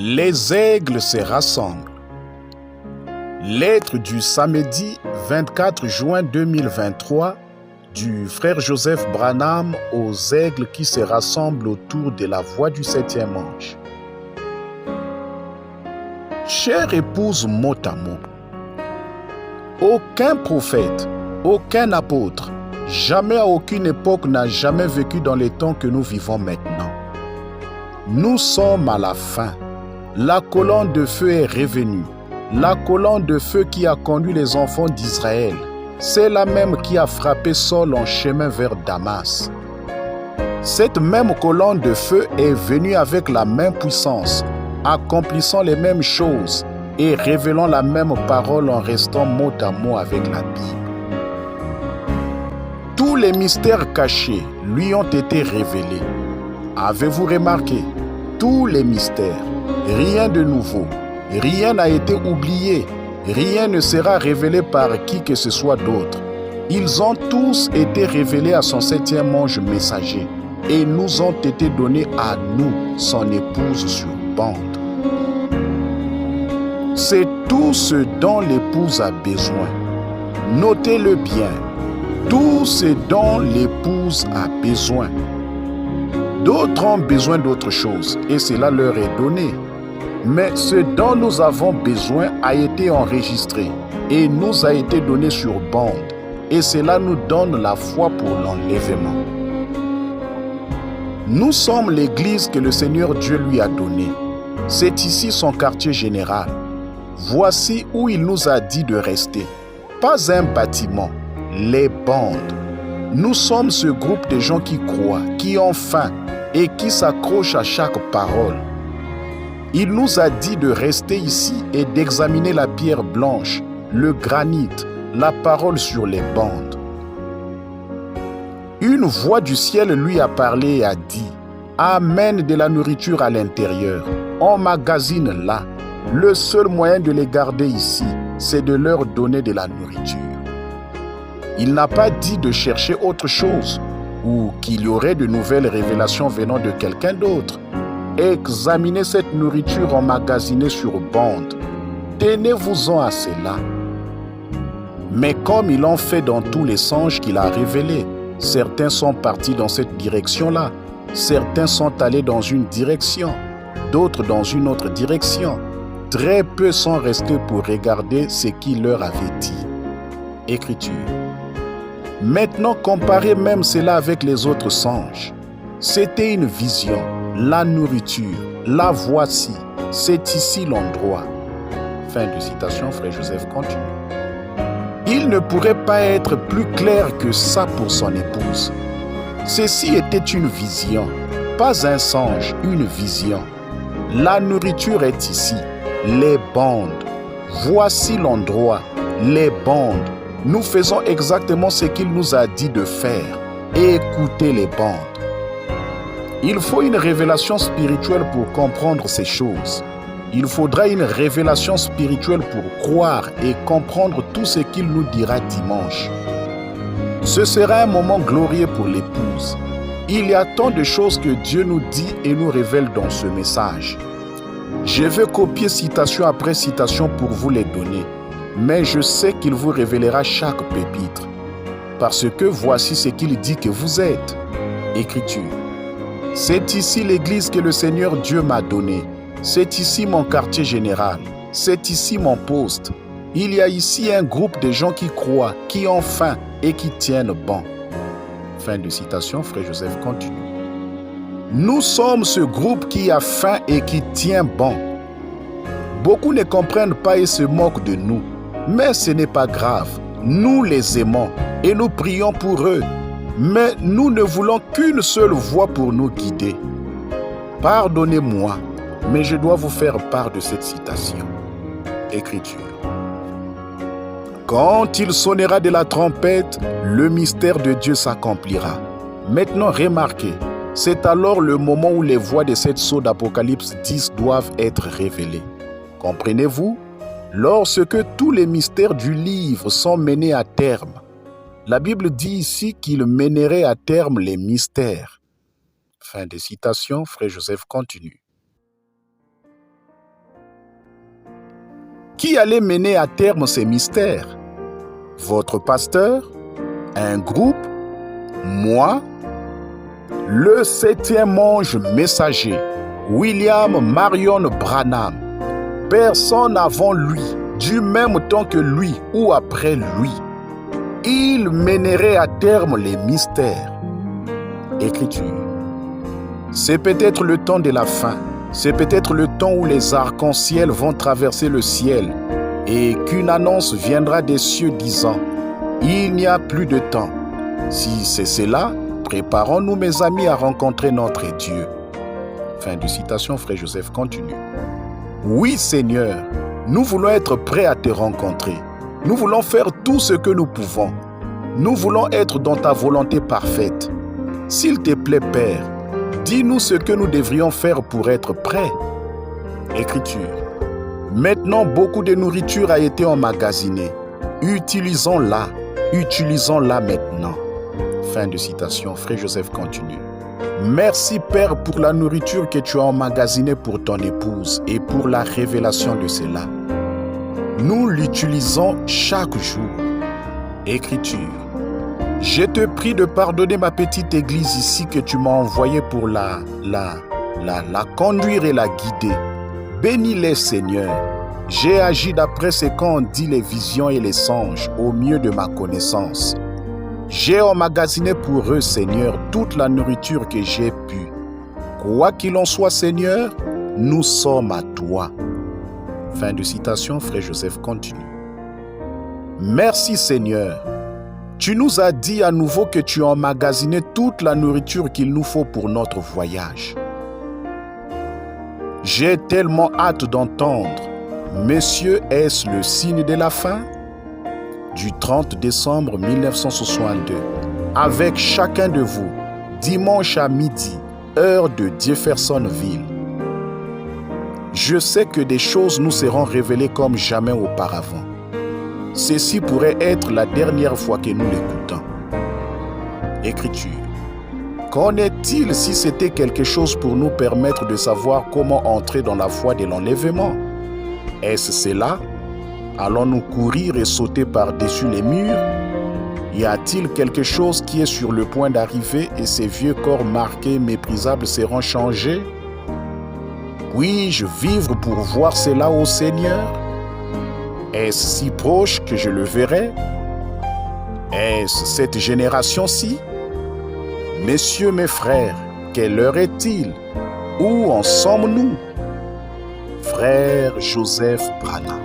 Les aigles se rassemblent. Lettre du samedi 24 juin 2023 du frère Joseph Branham aux aigles qui se rassemblent autour de la voie du 7e ange. Chère épouse mot à mot, aucun prophète, aucun apôtre, jamais à aucune époque n'a jamais vécu dans les temps que nous vivons maintenant. Nous sommes à la fin. La colonne de feu est revenue. La colonne de feu qui a conduit les enfants d'Israël, c'est la même qui a frappé Saul en chemin vers Damas. Cette même colonne de feu est venue avec la même puissance, accomplissant les mêmes choses et révélant la même parole en restant mot à mot avec la Bible. Tous les mystères cachés lui ont été révélés. Avez-vous remarqué? Tous les mystères, rien de nouveau, rien n'a été oublié, rien ne sera révélé par qui que ce soit d'autre. Ils ont tous été révélés à son 7e ange messager et nous ont été donnés à nous, son épouse sur bande. C'est tout ce dont l'épouse a besoin. Notez-le bien, tout ce dont l'épouse a besoin. D'autres ont besoin d'autre chose et cela leur est donné. Mais ce dont nous avons besoin a été enregistré et nous a été donné sur bande. Et cela nous donne la foi pour l'enlèvement. Nous sommes l'église que le Seigneur Dieu lui a donnée. C'est ici son quartier général. Voici où il nous a dit de rester. Pas un bâtiment, les bandes. Nous sommes ce groupe de gens qui croient, qui ont faim et qui s'accrochent à chaque parole. Il nous a dit de rester ici et d'examiner la pierre blanche, le granit, la parole sur les bandes. Une voix du ciel lui a parlé et a dit « Amène de la nourriture à l'intérieur, emmagasine là. Le seul moyen de les garder ici, c'est de leur donner de la nourriture. » Il n'a pas dit de chercher autre chose ou qu'il y aurait de nouvelles révélations venant de quelqu'un d'autre. Examinez cette nourriture emmagasinée sur bande. Tenez-vous-en à cela. Mais comme ils l'ont fait dans tous les songes qu'il a révélés, certains sont partis dans cette direction-là, certains sont allés dans une direction, d'autres dans une autre direction. Très peu sont restés pour regarder ce qu'il leur avait dit. Écriture. Maintenant, comparez même cela avec les autres songes. C'était une vision, la nourriture, la voici, c'est ici l'endroit. Fin de citation, frère Joseph continue. Il ne pourrait pas être plus clair que ça pour son épouse. Ceci était une vision, pas un songe, une vision. La nourriture est ici, les bandes. Voici l'endroit, les bandes. Nous faisons exactement ce qu'il nous a dit de faire. Écoutez les bandes. Il faut une révélation spirituelle pour comprendre ces choses. Il faudra une révélation spirituelle pour croire et comprendre tout ce qu'il nous dira dimanche. Ce sera un moment glorieux pour l'épouse. Il y a tant de choses que Dieu nous dit et nous révèle dans ce message. Je vais copier citation après citation pour vous les donner, mais je sais qu'il vous révélera chaque pépitre. Parce que voici ce qu'il dit que vous êtes. Écriture. C'est ici l'église que le Seigneur Dieu m'a donnée. C'est ici mon quartier général. C'est ici mon poste. Il y a ici un groupe de gens qui croient, qui ont faim et qui tiennent bon. Fin de citation, frère Joseph continue. Nous sommes ce groupe qui a faim et qui tient bon. Beaucoup ne comprennent pas et se moquent de nous. Mais ce n'est pas grave. Nous les aimons et nous prions pour eux. Mais nous ne voulons qu'une seule voix pour nous guider. Pardonnez-moi, mais je dois vous faire part de cette citation. Écriture. Quand il sonnera de la trompette, le mystère de Dieu s'accomplira. Maintenant, remarquez, c'est alors le moment où les voix de cette sceau d'Apocalypse 10 doivent être révélées. Comprenez-vous? Lorsque tous les mystères du livre sont menés à terme, la Bible dit ici qu'il mènerait à terme les mystères. Fin de citation, frère Joseph continue. Qui allait mener à terme ces mystères? Votre pasteur? Un groupe? Moi? Le 7e ange messager, William Marion Branham. Personne avant lui, du même temps que lui ou après lui. Il mènerait à terme les mystères. Écriture. C'est peut-être le temps de la fin. C'est peut-être le temps où les arcs-en-ciel vont traverser le ciel et qu'une annonce viendra des cieux disant « Il n'y a plus de temps ». Si c'est cela, préparons-nous mes amis à rencontrer notre Dieu. Fin de citation, Frère Joseph continue. Oui Seigneur, nous voulons être prêts à te rencontrer. Nous voulons faire tout ce que nous pouvons. Nous voulons être dans ta volonté parfaite. S'il te plaît Père, dis-nous ce que nous devrions faire pour être prêts. Écriture. Maintenant, beaucoup de nourriture a été emmagasinée. Utilisons-la. Utilisons-la maintenant. Fin de citation. Frère Joseph continue. Merci Père pour la nourriture que tu as emmagasinée pour ton épouse et pour la révélation de cela. Nous l'utilisons chaque jour. Écriture. Je te prie de pardonner ma petite église ici que tu m'as envoyée pour la conduire et la guider. Bénis-les, Seigneur. J'ai agi d'après ce qu'ont dit les visions et les songes au mieux de ma connaissance. J'ai emmagasiné pour eux, Seigneur, toute la nourriture que j'ai pu. Quoi qu'il en soit, Seigneur, nous sommes à toi. Fin de citation, Frère Joseph continue. Merci, Seigneur. Tu nous as dit à nouveau que tu as emmagasiné toute la nourriture qu'il nous faut pour notre voyage. J'ai tellement hâte d'entendre. Messieurs, est-ce le signe de la fin? Du 30 décembre 1962, avec chacun de vous, dimanche à midi, heure de Jeffersonville. Je sais que des choses nous seront révélées comme jamais auparavant. Ceci pourrait être la dernière fois que nous l'écoutons. Écriture. Qu'en est-il si c'était quelque chose pour nous permettre de savoir comment entrer dans la foi de l'enlèvement? Est-ce cela? Allons-nous courir et sauter par-dessus les murs? Y a-t-il quelque chose qui est sur le point d'arriver et ces vieux corps marqués méprisables seront changés? Puis-je vivre pour voir cela, ô Seigneur? Est-ce si proche que je le verrai? Est-ce cette génération-ci? Messieurs, mes frères, quelle heure est-il? Où en sommes-nous? Frère Joseph Branham.